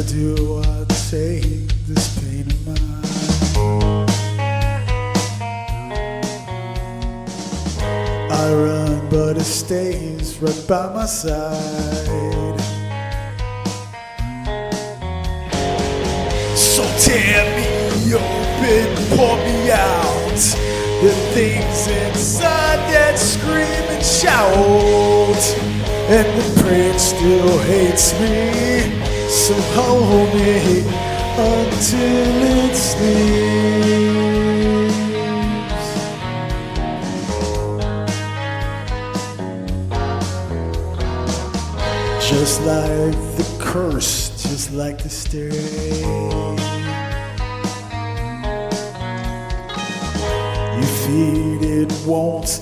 do I take this pain of mine? I run, but it stays right by my side. So tear me open, pour me out the things inside that scream and shout. And the brain still hates me, so hold me until it sleeps. Just like the curse, just like the stain. You feed it once,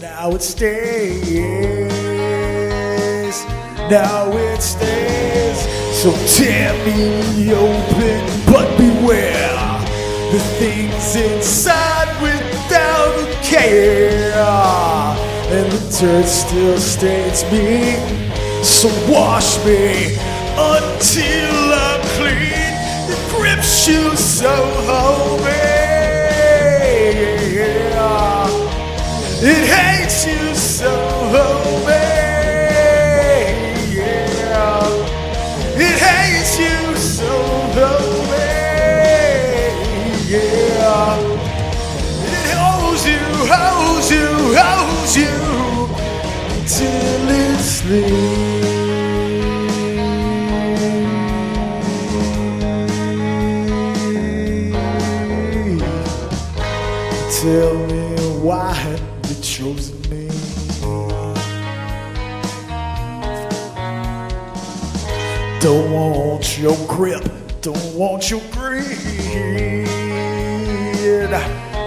now it stays. Now it stays. So tear me open, but beware the things inside without a care. And the dirt still stains me, so wash me until I'm clean. It grips you so hold me. It hates you so hold me. It hates you so hold me. It holds you, holds you, holds you till it sleeps. Tell me why you chose me. Don't want your grip, don't want your greed,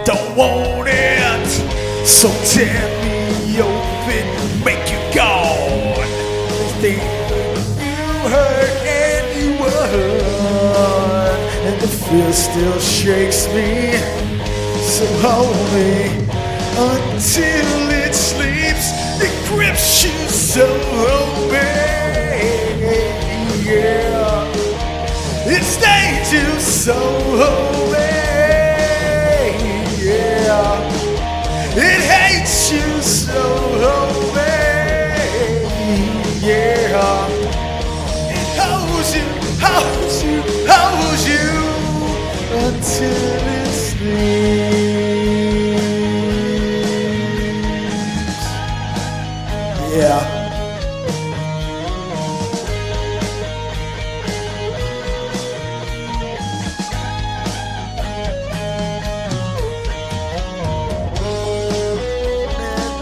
don't want it. So tear me open, make you gone. Think you hurt and you won, and the fear still shakes me. So hold me until it sleeps. It grips you so hold me. Yeah, it stays you so hold me. Yeah, it hates you so hold me. Yeah, it holds you, holds you, holds you until it sleeps. Yeah.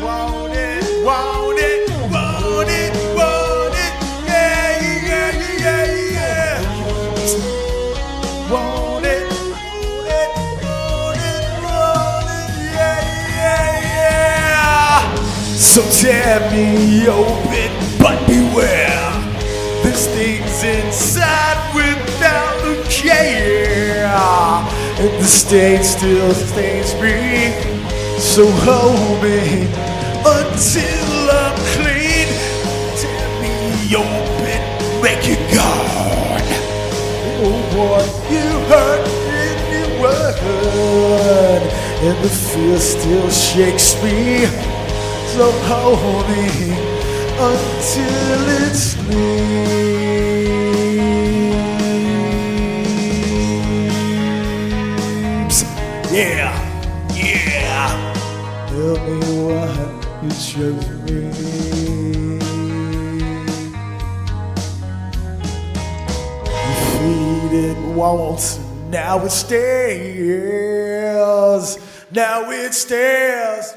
Want it, want it, want it, want it, yeah, yeah, yeah, yeah. Want it, want it, want it, want it, yeah, yeah, yeah. So tear me open, but beware. There's things inside without a care, and the stain still stains me. So hold me until I'm clean. Tear me open, make it gone. Oh, what you hurt in your word, and the fear still shakes me. So hold me until it sleeps. Yeah, yeah. Tell me why you chose me. You feed it once, now it stays. Now it stays.